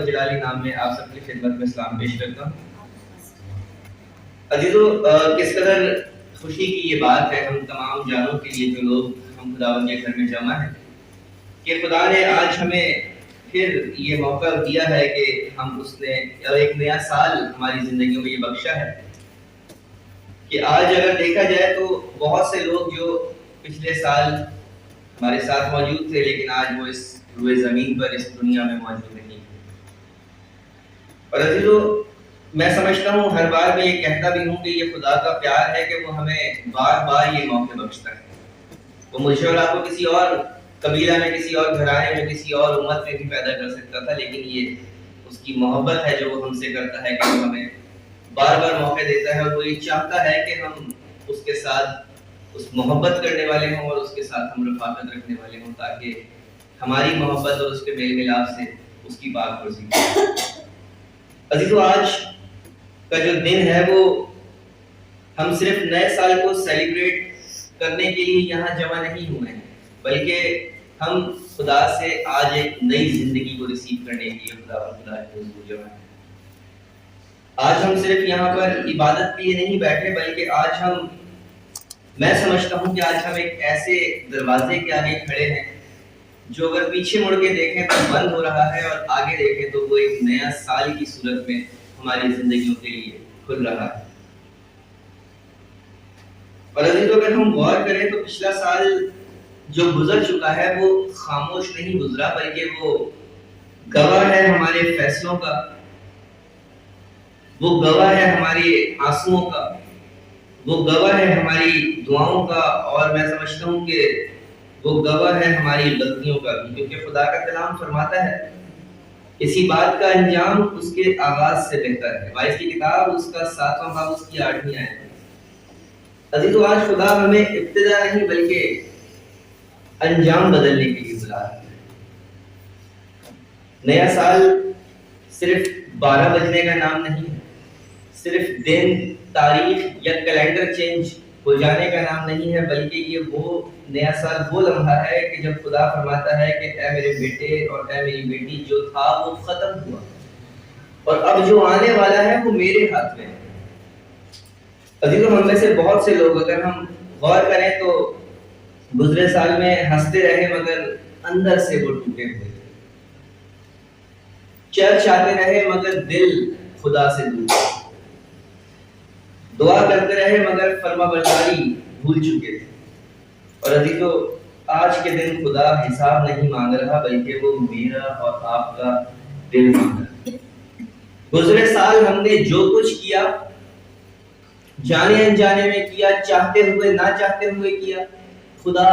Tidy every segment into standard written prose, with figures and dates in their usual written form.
اور جلالی نام میں آپ سب کی خدمت میں سلام پیش کرتا ہوں۔ عزیزو، کس قدر خوشی کی یہ بات ہے ہم تمام جانوں کے لیے جو لوگ ہم خداوند کے گھر میں جمع ہیں کہ خدا نے آج ہمیں پھر یہ موقع دیا ہے کہ ہم اس نے ایک نیا سال ہماری زندگیوں میں یہ بخشا ہے کہ آج اگر دیکھا جائے تو بہت سے لوگ جو پچھلے سال ہمارے ساتھ موجود تھے لیکن آج وہ اس روئے زمین پر اس دنیا میں موجود نہیں ہے۔ اور عزیزو، میں سمجھتا ہوں ہر بار میں یہ کہتا بھی ہوں کہ یہ خدا کا پیار ہے کہ وہ ہمیں بار بار یہ موقع بخشتا ہے۔ وہ مجھے اور آپ کو کسی اور قبیلہ میں، کسی اور گھرانے میں، کسی اور امت میں بھی پیدا کر سکتا تھا، لیکن یہ اس کی محبت ہے جو وہ ہم سے کرتا ہے کہ وہ ہمیں بار بار موقع دیتا ہے اور وہ یہ چاہتا ہے کہ ہم اس کے ساتھ اس محبت کرنے والے ہوں اور اس کے ساتھ ہم رفاقت رکھنے والے ہوں تاکہ ہماری محبت اور اس کے میل ملاپ سے اس کی بات پرسی۔ عزیزو، آج کا جو دن ہے وہ ہم صرف نئے سال کو سیلیبریٹ کرنے کے لیے یہاں جمع نہیں ہوئے ہیں، بلکہ ہم خدا سے آج ایک نئی زندگی کو ریسیو کرنے کے لیے خدا کے حضور جمع ہیں۔ آج ہم صرف یہاں پر عبادت کے لیے نہیں بیٹھے، بلکہ آج میں سمجھتا ہوں کہ آج ہم ایک ایسے دروازے کے آگے کھڑے ہیں جو اگر پیچھے مڑ کے دیکھیں تو بند ہو رہا ہے اور آگے دیکھیں تو وہ ایک نیا سال کی صورت میں ہماری زندگیوں کے لیے کھل رہا ہے۔ اور عزیزو، اگر ہم غور کریں تو پچھلا سال جو گزر چکا ہے وہ خاموش نہیں گزرا، بلکہ وہ گواہ ہے ہمارے فیصلوں کا، وہ گواہ ہے ہمارے آنسوؤں کا، وہ گواہ ہے ہماری دعاؤں کا، اور میں سمجھتا ہوں کہ وہ گواہ ہے ہماری غلطیوں کا بھی، کیونکہ خدا کا کلام فرماتا ہے کسی بات کا انجام اس کے آغاز سے بہتر ہے۔ وائس کی کتاب اس کا 7واں باب اس کی 8ویں آیت ہے۔ عزیزو، آج خدا ہمیں ابتدا نہیں بلکہ انجام بدلنے کے لیے بلا رہا ہے۔ نیا سال صرف 12 بجنے کا نام نہیں ہے، صرف دن، تاریخ یا کیلنڈر چینج ہو جانے کا نام نہیں ہے، بلکہ یہ وہ نیا سال وہ لمحہ ہے کہ جب خدا فرماتا ہے کہ اے میرے بیٹے اور اے میری بیٹی، جو تھا وہ ختم ہوا اور اب جو آنے والا ہے وہ میرے ہاتھ میں ہے۔ عزیزو، ہم میں سے بہت سے لوگ اگر ہم غور کریں تو گزرے سال میں ہنستے رہے مگر اندر سے وہ ٹوٹے ہوئے تھے، چرچ آتے رہے مگر دل خدا سے دور، دعا کرتے رہے مگر فرما برداری بھول چکے تھے۔ اور عزیزو، آج کے دن خدا حساب نہیں مانگ رہا بلکہ وہ میرا اور آپ کا دل مانگ رہا۔ گزرے سال ہم نے جو کچھ کیا، جانے انجانے میں کیا، چاہتے ہوئے نہ چاہتے ہوئے کیا، خدا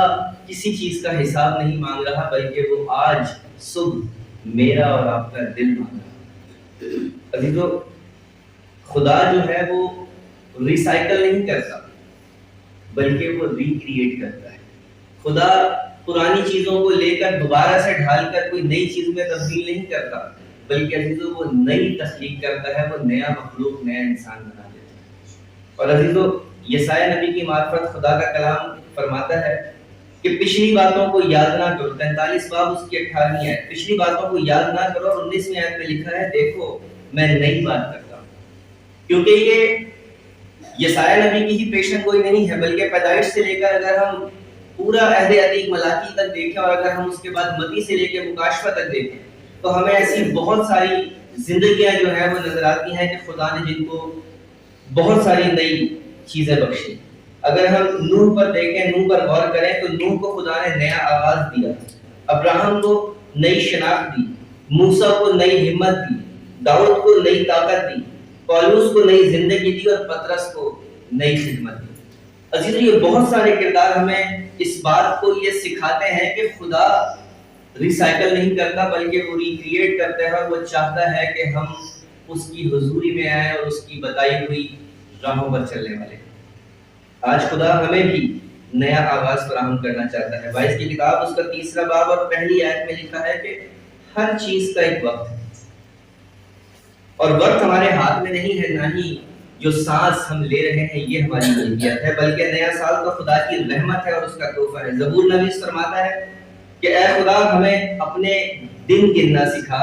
کسی چیز کا حساب نہیں مانگ رہا بلکہ وہ آج صبح میرا اور آپ کا دل مانگ رہا۔ عزیزو، خدا جو ہے وہ ریسائیکل نہیں کرتا بلکہ وہ ریکریٹ کرتا ہے۔ خدا پرانی چیزوں کو لے کر دوبارہ سے ڈھال کر کوئی نئی چیز میں تبدیل نہیں کرتا، بلکہ عزیزو وہ نئی تخلیق کرتا ہے، وہ نیا مخلوق، نیا انسان بنا دیتا ہے۔ اور عزیزو، یسایا نبی کی معرفت خدا کا کلام فرماتا ہے کہ پچھلی باتوں کو یاد نہ کرو، 43 باب اس کی 18ویں آیت، پچھلی باتوں کو یاد نہ کرو، اور 19ویں آیت میں لکھا ہے دیکھو میں نئی بات کرتا ہوں۔ کیونکہ یہ یسایا نبی کی ہی پیشن گوئی نہیں ہے، بلکہ پیدائش سے لے کر اگر ہم پورا عہد عتیق ملاکی تک دیکھیں اور اگر ہم اس کے بعد متی سے لے کے مکاشفہ تک دیکھیں تو ہمیں ایسی بہت ساری زندگیاں جو ہیں وہ نظر آتی ہیں کہ خدا نے جن کو بہت ساری نئی چیزیں بخشی۔ اگر ہم نوح پر دیکھیں، نوح پر غور کریں تو نوح کو خدا نے نیا آغاز دیا، ابراہم کو نئی شناخت دی، موسیٰ کو نئی ہمت دی، داؤد کو نئی طاقت دی، پولس کو نئی زندگی دی اور پطرس کو نئی خدمت دی۔ عزیزو، یہ بہت سارے کردار ہمیں اس بات کو یہ سکھاتے ہیں کہ خدا ریسائیکل نہیں کرتا بلکہ وہ ریکریٹ کرتا ہے، اور وہ چاہتا ہے کہ ہم اس کی حضوری میں آئیں اور اس کی بتائی ہوئی راہوں پر چلنے والے۔ آج خدا ہمیں بھی نیا آغاز فراہم کرنا چاہتا ہے۔ وائس کی کتاب اس کا 3واں باب اور پہلی آیت میں لکھا ہے کہ ہر چیز کا ایک وقت ہے، اور وقت ہمارے ہاتھ میں نہیں ہے، نہ ہی جو سانس ہم لے رہے ہیں یہ ہماری ملکیت ہے، بلکہ نیا سال تو خدا کی رحمت ہے اور اس کا تحفہ ہے۔ زبور نویس فرماتا ہے کہ اے خدا ہمیں اپنے دن گننا سکھا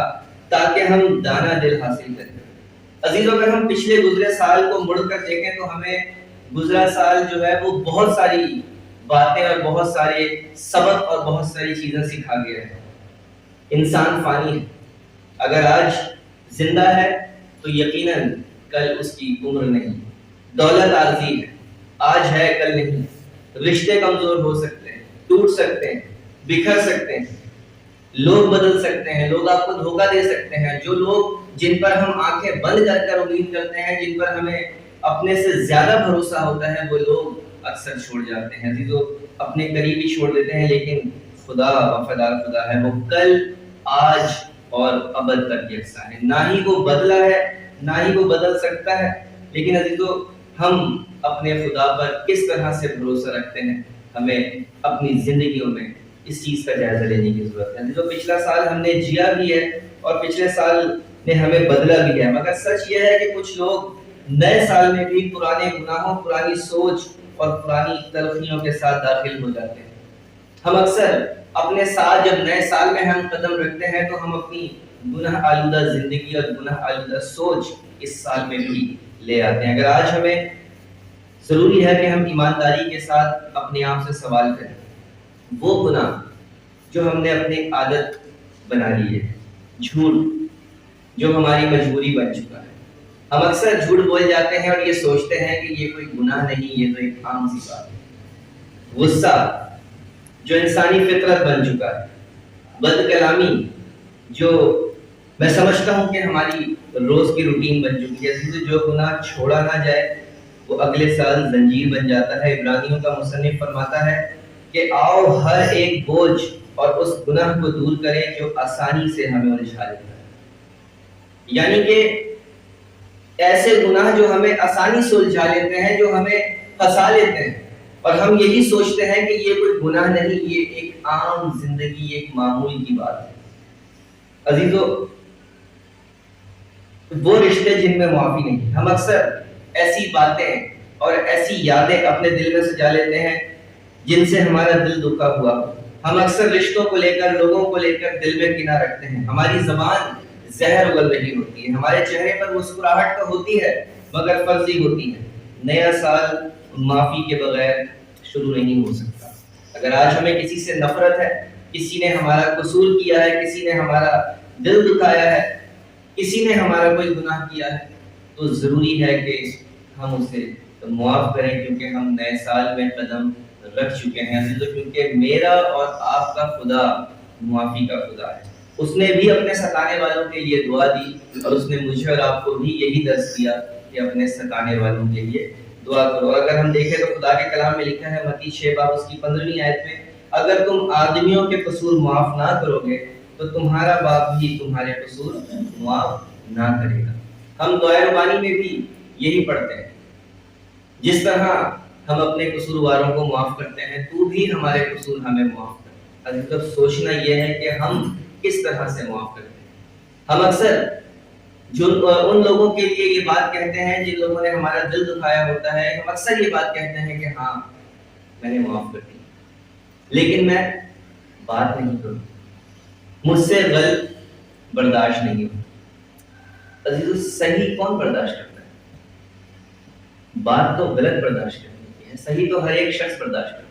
تاکہ ہم دانا دل حاصل کریں۔ عزیزوں، اگر ہم پچھلے گزرے سال کو مڑ کر دیکھیں تو ہمیں گزرا سال جو ہے وہ بہت ساری باتیں اور بہت سارے سبق اور بہت ساری چیزیں سکھا گیا ہے۔ انسان فانی ہے، اگر آج زندہ ہے تو یقیناً کل اس کی عمر نہیں۔ دولت عارضی ہے، آج ہے کل نہیں۔ رشتے کمزور ہو سکتے ہیں، ٹوٹ سکتے ہیں، بکھر سکتے ہیں، لوگ بدل سکتے ہیں، لوگ آپ کو دھوکہ دے سکتے ہیں۔ جو لوگ جن پر ہم آنکھیں بند کر کر امید کرتے ہیں، جن پر ہمیں اپنے سے زیادہ بھروسہ ہوتا ہے، وہ لوگ اکثر چھوڑ جاتے ہیں۔ عزیزو، اپنے قریبی چھوڑ دیتے ہیں، لیکن خدا وفادار خدا ہے، وہ کل، آج اور ابد تک یکساں ہے۔ نہ ہی وہ بدلا ہے، نہ ہی وہ بدل سکتا ہے۔ لیکن عزیزو، ہم اپنے خدا پر کس طرح سے بھروسہ رکھتے ہیں، ہمیں اپنی زندگیوں میں اس چیز کا جائزہ لینے کی ضرورت ہے۔ جو پچھلا سال ہم نے جیا بھی ہے اور پچھلے سال نے ہمیں بدلا بھی ہے، مگر سچ یہ ہے کہ کچھ لوگ نئے سال میں بھی پرانے گناہوں، پرانی سوچ اور پرانی تلخیوں کے ساتھ داخل ہو جاتے ہیں۔ ہم اکثر اپنے ساتھ جب نئے سال میں ہم قدم رکھتے ہیں تو ہم اپنی گناہ آلودہ زندگی اور گناہ آلودہ سوچ اس سال میں بھی لے آتے ہیں۔ اگر آج ہمیں ضروری ہے کہ ہم ایمانداری کے ساتھ اپنے آپ سے سوال کریں، وہ گناہ جو ہم نے اپنی عادت بنا لی ہے، جھوٹ جو ہماری مجبوری بن چکا ہے، ہم اکثر جھوٹ بول جاتے ہیں اور یہ سوچتے ہیں کہ یہ کوئی گناہ نہیں، یہ تو ایک عام سی بات ہے۔ غصہ جو انسانی فطرت بن چکا ہے، بد کلامی جو میں سمجھتا ہوں کہ ہماری روز کی روٹین بن چکی ہے۔ جو گناہ چھوڑا نہ جائے وہ اگلے سال زنجیر بن جاتا ہے۔ عبرانیوں کا مصنف فرماتا ہے کہ آؤ ہر ایک بوجھ اور اس گناہ کو دور کریں جو آسانی سے ہمیں الجھا لیتا ہے۔ یعنی کہ ایسے گناہ جو ہمیں آسانی سے الجھا لیتے ہیں، جو ہمیں پھنسا لیتے ہیں، اور ہم یہی سوچتے ہیں کہ یہ کوئی گناہ نہیں، یہ ایک عام زندگی، ایک معمول کی بات ہے۔ عزیزو، وہ رشتے جن میں معافی نہیں، ہم اکثر ایسی باتیں اور ایسی یادیں اپنے دل میں سجا لیتے ہیں جن سے ہمارا دل دکھا ہوا۔ ہم اکثر رشتوں کو لے کر، لوگوں کو لے کر دل میں کینہ رکھتے ہیں۔ ہماری زبان زہر اگل رہی ہوتی ہے، ہمارے چہرے پر مسکراہٹ تو ہوتی ہے مگر فرضی ہوتی ہے۔ نیا سال معافی کے بغیر شروع نہیں ہو سکتا۔ اگر آج ہمیں کسی سے نفرت ہے، کسی نے ہمارا قصور کیا ہے، کسی نے ہمارا دل دکھایا ہے، کسی نے ہمارا کوئی گناہ کیا ہے، تو ضروری ہے کہ ہم اسے معاف کریں، کیونکہ ہم نئے سال میں قدم رکھ چکے ہیں۔ کیونکہ میرا اور آپ کا خدا معافی کا خدا ہے۔ اس نے بھی اپنے ستانے والوں کے لیے دعا دی، اور اس نے مجھے اور آپ کو بھی یہی درس دیا کہ اپنے ستانے والوں کے لیے دعا کرو۔ اگر ہم دیکھیں تو خدا کے کلام میں لکھا ہے متی 6 باب اس کی 15ویں آیت میں، اگر تم آدمیوں کے قصور معاف نہ کرو گے تو تمہارا باپ بھی تمہارے قصور معاف نہ کرے گا۔ ہم دعائے ربانی میں بھی یہی پڑھتے ہیں، جس طرح ہم اپنے قصورواروں کو معاف کرتے ہیں، تو بھی ہمارے قصور ہمیں معاف کر۔ اب سوچنا یہ ہے کہ ہم کس طرح سے معاف کرتے ہیں۔ ہم اکثر ان لوگوں کے لیے یہ بات کہتے ہیں جن لوگوں نے ہمارا دل دکھایا ہوتا ہے، ہم اکثر یہ بات کہتے ہیں کہ ہاں میں نے معاف کر دی، لیکن میں بات نہیں کروں، مجھ سے غلط برداشت نہیں ہوتا۔ عزیزو، صحیح کون برداشت کرتا ہے؟ بات تو غلط برداشت کرنے کی ہے، صحیح تو ہر ایک شخص برداشت کرتا ہے۔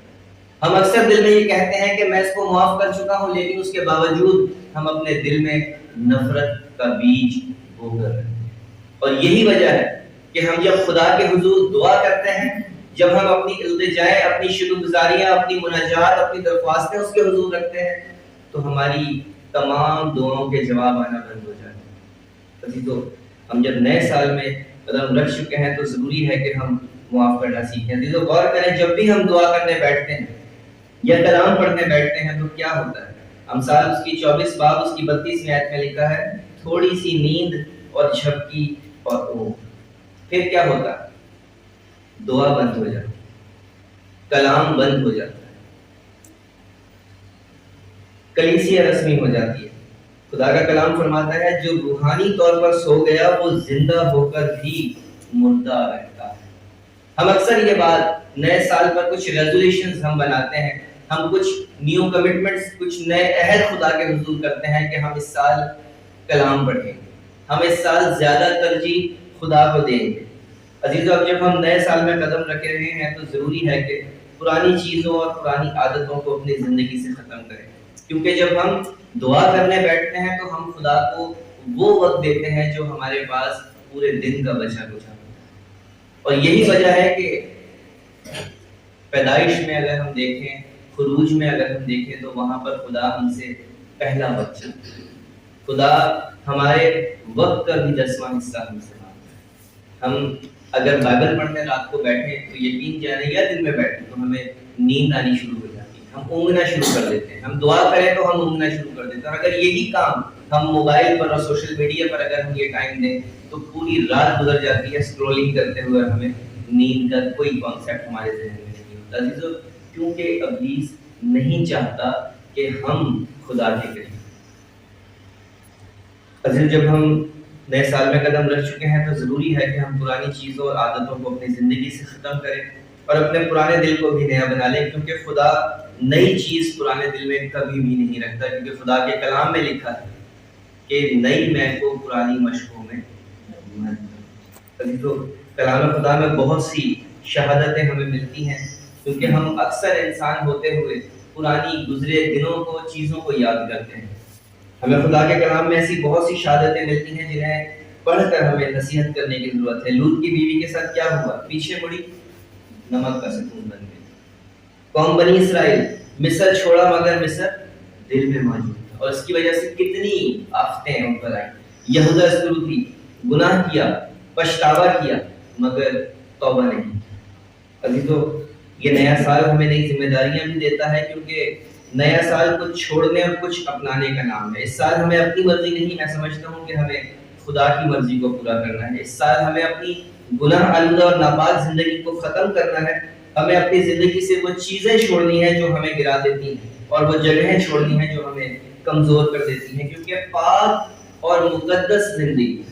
ہم اکثر دل میں یہ کہتے ہیں کہ میں اس کو معاف کر چکا ہوں، لیکن اس کے باوجود ہم اپنے دل میں نفرت کا بیج بو کر رہے ہیں۔ اور یہی وجہ ہے کہ ہم جب خدا کے حضور دعا کرتے ہیں، جب ہم اپنی التجائیں، اپنی شکر گزاریاں، اپنی مناجات، اپنی درخواستیں اس کے حضور رکھتے ہیں، تو ہماری تمام دعاؤں کے جواب آنا بند ہو جاتے ہیں۔ عزیزو، ہم جب نئے سال میں قدم رکھ چکے ہیں تو ضروری ہے کہ ہم معاف کرنا سیکھیں۔ عزیزو، غور کریں، جب بھی ہم دعا کرنے بیٹھتے ہیں یا کلام پڑھنے بیٹھتے ہیں تو کیا ہوتا ہے؟ امثال اس کی 24 باب اس کی 32ویں آیت میں لکھا ہے، تھوڑی سی نیند اور جھپکی اور اونگ، پھر کیا ہوتا ہے؟ دعا بند ہو جاتی ہے، کلام بند ہو جاتا ہے، کلیسیا رسمی ہو جاتی ہے۔ خدا کا کلام فرماتا ہے جو روحانی طور پر سو گیا وہ زندہ ہو کر بھی مردہ رہتا ہے۔ ہم اکثر یہ بات نئے سال پر کچھ ریزولیشنز ہم بناتے ہیں، ہم کچھ نیو کمٹمنٹس، کچھ نئے عہد خدا کے حضور کرتے ہیں کہ ہم اس سال کلام پڑھیں گے، ہم اس سال زیادہ ترجیح خدا کو دیں گے۔ عزیزو، اب جب ہم نئے سال میں قدم رکھ رہے ہیں تو ضروری ہے کہ پرانی چیزوں اور پرانی عادتوں کو اپنی زندگی سے ختم کریں، کیونکہ جب ہم دعا کرنے بیٹھتے ہیں تو ہم خدا کو وہ وقت دیتے ہیں جو ہمارے پاس پورے دن کا بچا کچا، اور یہی وجہ ہے کہ پیدائش میں اگر ہم دیکھیں، خروج میں اگر ہم دیکھیں تو وہاں پر خدا ہم سے پہلا وقت چاہتا ہے۔ خدا ہمارے وقت کا بھی 10واں حصہ ہم سے مانگتا ہے۔ ہم اگر بائبل پڑھنے رات کو بیٹھیں تو یقین جانے یا دن میں بیٹھیں تو ہمیں نیند آنی شروع ہو جاتی ہے، ہم اونگنا شروع کر دیتے ہیں، ہم دعا کریں تو ہم اونگنا شروع کر دیتے ہیں، اور اگر یہی کام ہم موبائل پر اور سوشل میڈیا پر اگر ہم یہ ٹائم دیں تو پوری رات گزر جاتی ہے اسکرولنگ کرتے ہوئے، ہمیں نیند کا کوئی کانسیپٹ ہمارے ذہن میں نہیں ہوتا۔ عزیزو، کیونکہ ابلیس نہیں چاہتا کہ ہم خدا کے قریب۔ عزیز، جب ہم نئے سال میں قدم رکھ چکے ہیں تو ضروری ہے کہ ہم پرانی چیزوں اور عادتوں کو اپنی زندگی سے ختم کریں اور اپنے پرانے دل کو بھی نیا بنا لیں، کیونکہ خدا نئی چیز پرانے دل میں کبھی بھی نہیں رکھتا، کیونکہ خدا کے کلام میں لکھا ہے کہ نئی میں کو پرانی مشقوں میں تو کلام خدا میں بہت سی شہادتیں ہمیں ملتی ہیں، کیونکہ ہم اکثر انسان ہوتے ہوئے پرانی گزرے دنوں کو، چیزوں کو یاد کرتے ہیں۔ ہمیں خدا کے کلام میں ایسی بہت سی شہادتیں ملتی ہیں جنہیں پڑھ کر ہمیں نصیحت کرنے کی ضرورت ہے۔ لوط کی بیوی کے ساتھ کیا ہوا؟ پیچھے مڑی، نمک کا ستون بن گئی۔ قوم بنی اسرائیل مصر چھوڑا مگر مصر دل میں موجود تھا، اور اس کی وجہ سے کتنی آفتیں ان پر آئیں۔ یہودا اسکروتی، گناہ کیا، پچھتاوا کیا، مگر توبہ نہیں۔ عزیزو، یہ نیا سال ہمیں نئی ذمہ داریاں بھی دیتا ہے، کیونکہ نیا سال کچھ چھوڑنے اور کچھ اپنانے کا نام ہے۔ اس سال ہمیں اپنی مرضی نہیں، میں سمجھتا ہوں کہ ہمیں خدا کی مرضی کو پورا کرنا ہے۔ اس سال ہمیں اپنی گناہ آلودہ اور ناپاک زندگی کو ختم کرنا ہے۔ ہمیں اپنی زندگی سے وہ چیزیں چھوڑنی ہیں جو ہمیں گرا دیتی ہیں، اور وہ جگہیں چھوڑنی ہیں جو ہمیں کمزور کر دیتی ہیں، کیونکہ پاک اور مقدس زندگی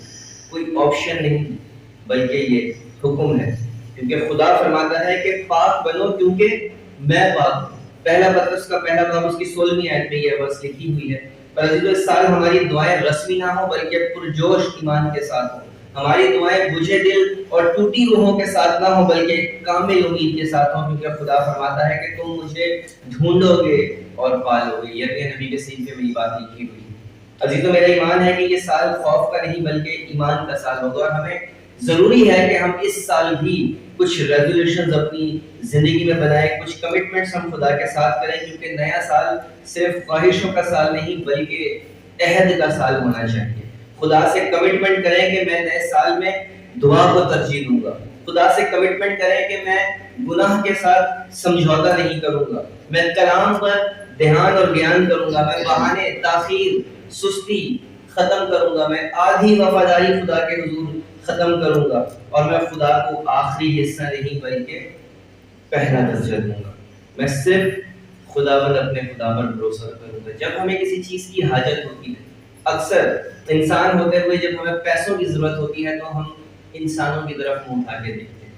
کوئی آپشن نہیں بلکہ یہ حکم ہے، کیونکہ خدا فرماتا ہے کہ پاک بنو کیونکہ میں پاک ہوں۔ پہلا پطرس کا پہلا باب اس کی 16ویں آیت میں یہ ورس لکھی ہوئی ہے۔ پر عزیزو، اس سال ہماری دعائیں رسمی نہ ہوں بلکہ پرجوش ایمان کے ساتھ ہوں۔ ہماری دعائیں بجھے دل اور ٹوٹی روحوں کے ساتھ نہ ہوں بلکہ کامل امید کے ساتھ ہوں، کیونکہ خدا فرماتا ہے کہ تم مجھے ڈھونڈو گے اور پالو گے۔ یہ نبی کے صحیفے میں یہ بات لکھی ہوئی ہے۔ عزیزو، میرا ایمان ہے کہ یہ سال خوف کا نہیں بلکہ ایمان کا سال ہوگا، اور ہمیں ضروری ہے کہ ہم اس سال بھی کچھ ریزولوشنز اپنی زندگی میں بنائیں، کچھ کمٹمنٹس ہم خدا کے ساتھ کریں، کیونکہ نیا سال صرف خواہشوں کا سال نہیں بلکہ عہد کا سال ہونا چاہیے۔ خدا سے کمٹمنٹ کریں کہ میں نئے سال میں دعا کو ترجیح دوں گا۔ خدا سے کمٹمنٹ کریں کہ میں گناہ کے ساتھ سمجھوتا نہیں کروں گا، میں کلام پر دھیان اور گیان کروں گا، میں بہانے، تاخیر، سستی ختم کروں گا، میں آدھی وفاداری خدا کے حضور ختم کروں گا، اور میں خدا کو آخری حصہ نہیں بلکہ پہلا درجہ دوں گا۔ میں صرف خداوند اپنے خدا پر بھروسہ کروں گا۔ جب ہمیں کسی چیز کی حاجت ہوتی ہے، اکثر انسان ہوتے ہوئے جب ہمیں پیسوں کی ضرورت ہوتی ہے تو ہم انسانوں کی طرف منہ اٹھا کے دیکھتے ہیں۔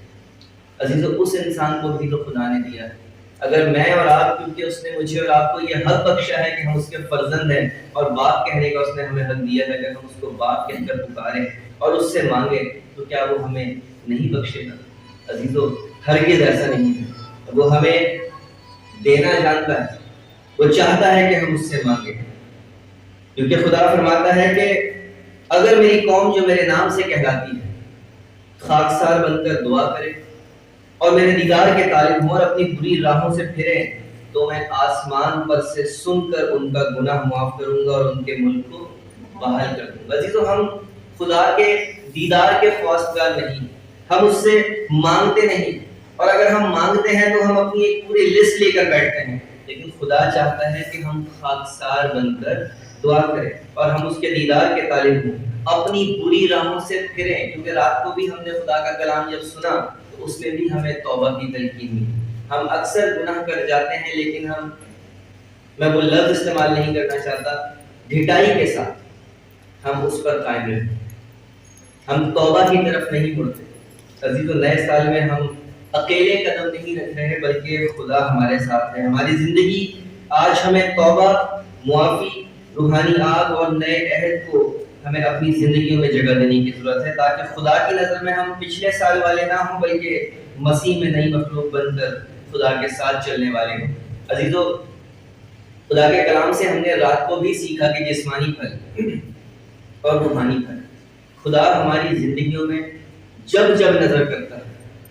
عزیزو، اس انسان کو بھی تو خدا نے دیا ہے۔ اگر میں اور آپ، کیونکہ اس نے مجھے اور آپ کو یہ حق بخشا ہے کہ ہم اس کے فرزند ہیں، اور باپ کہنے کا اس نے ہمیں حق دیا ہے، اگر ہم اس کو باپ کہہ کر پکاریں اور اس سے مانگے تو کیا وہ ہمیں نہیں بخشے گا؟ عزیزو، ہرگز ایسا نہیں ہے۔ وہ ہمیں دینا جانتا ہے، وہ چاہتا ہے کہ ہم اس سے مانگیں، کیونکہ خدا فرماتا ہے کہ اگر میری قوم جو میرے نام سے کہلاتی ہے خاکسار بن کر دعا کرے اور میرے دیدار کے طالب ہوں اور اپنی بری راہوں سے پھریں تو میں آسمان پر سے سن کر ان کا گناہ معاف کروں گا اور ان کے ملک کو بحال کر دوں گا۔ عزیزو، ہم خدا کے دیدار کے خواستگار نہیں، ہم اس سے مانگتے نہیں، اور اگر ہم مانگتے ہیں تو ہم اپنی ایک پوری لسٹ لے کر بیٹھتے ہیں، لیکن خدا چاہتا ہے کہ ہم خاکسار بن کر دعا کریں اور ہم اس کے دیدار کے طالب ہوں، اپنی بری راہوں سے پھریں، کیونکہ رات کو بھی ہم نے خدا کا کلام جب سنا تو اس میں بھی ہمیں توبہ کی تلقین ہوئی۔ ہم اکثر گناہ کر جاتے ہیں، لیکن میں وہ لفظ استعمال نہیں کرنا چاہتا، ڈھٹائی کے ساتھ ہم اس پر قائم رہتے ہیں، ہم توبہ کی طرف نہیں مڑتے۔ عزیزو، نئے سال میں ہم اکیلے قدم نہیں رکھ رہے ہیں بلکہ خدا ہمارے ساتھ ہے۔ ہماری زندگی آج ہمیں توبہ، معافی، روحانی آگ اور نئے عہد کو ہمیں اپنی زندگیوں میں جگہ دینے کی ضرورت ہے، تاکہ خدا کی نظر میں ہم پچھلے سال والے نہ ہوں، بلکہ مسیح میں نئی مخلوق بن کر خدا کے ساتھ چلنے والے ہوں۔ عزیزو، خدا کے کلام سے ہم نے رات کو بھی سیکھا کہ جسمانی پھل اور روحانی پھل خدا ہماری زندگیوں میں جب جب نظر کرتا ہے،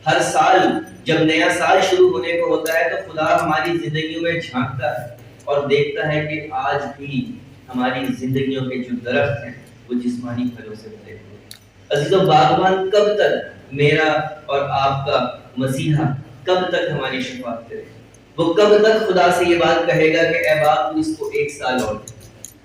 ہر سال جب نیا سال شروع ہونے کو ہوتا ہے تو خدا ہماری زندگیوں میں جھانکتا ہے اور دیکھتا ہے کہ آج بھی ہماری زندگیوں کے جو درخت ہیں وہ جسمانی پھلوں سے بھرے ہوئے ہیں۔ عزیزو، باغبان کب تک میرا اور آپ کا مسیحا کب تک ہماری شفاعت کرے؟ وہ کب تک خدا سے یہ بات کہے گا کہ اے باپ تو اس کو 1 سال اور دے؟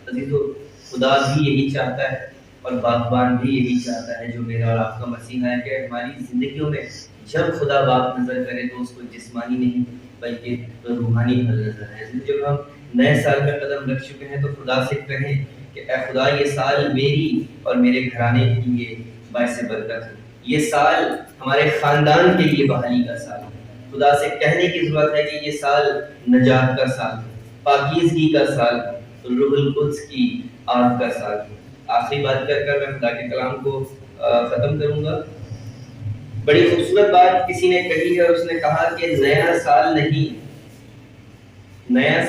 عزیزو، خدا بھی یہی چاہتا ہے اور باغبان بھی یہی چاہتا ہے جو میرا اور آپ کا مسیحا ہے، کہ ہماری زندگیوں میں جب خدا باپ نظر کرے تو اس کو جسمانی نہیں بلکہ روحانی پھل نظر آئے۔ جب ہم نئے سال میں قدم رکھ چکے ہیں تو خدا سے کہیں کہ اے خدا یہ سال میری اور میرے گھرانے کے لیے باعث برکت ہے، یہ سال ہمارے خاندان کے لیے بحالی کا سال ہے۔ خدا سے کہنے کی ضرورت ہے کہ یہ سال نجات کا سال ہے، پاکیزگی کا سال ہے، روح القدس کی آگ کا سال ہے۔ آخری بات کر کر میں خدا کے کلام کو ختم کروں گا۔ بڑی خوبصورت بات کسی نے کہی ہے، اس نے کہا کہ نیا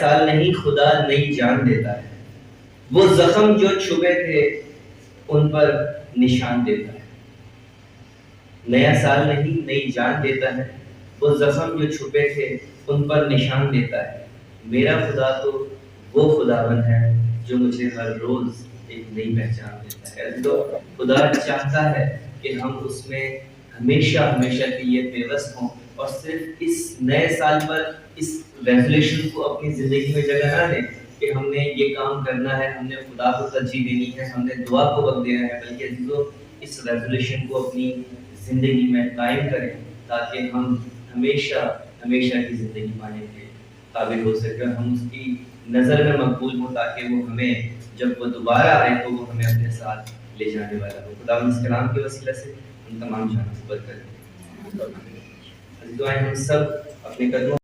سال نہیں خدا نئی جان دیتا ہے، وہ زخم جو چھپے تھے ان پر نشان دیتا ہے۔ نیا سال نہیں نئی جان دیتا ہے، وہ زخم جو چھپے تھے ان پر نشان دیتا ہے۔ میرا خدا تو وہ خداوند ہے جو مجھے ہر روز ایک نئی پہچان دیتا ہے۔ تو خدا چاہتا ہے کہ ہم اس میں ہمیشہ کے لیے پیوست ہوں، اور صرف اس نئے سال پر اس ریزولیشن کو اپنی زندگی میں جگہ نہ دیں کہ ہم نے یہ کام کرنا ہے، ہم نے خدا کو ترجیح دینی ہے، ہم نے دعا کو وقت دینا ہے، بلکہ عزیزو اس ریزولیشن کو اپنی زندگی میں قائم کریں تاکہ ہم ہمیشہ کی زندگی پانے کے قابل ہو سکے، ہم اس کی نظر میں مقبول ہوں، تاکہ وہ ہمیں جب وہ دوبارہ آئے تو وہ ہمیں اپنے ساتھ لے جانے والا ہو۔ خدا اس کلام کے وسیلہ سے ان تمام جانوں کو برکت دے۔ ہم سب اپنے قدموں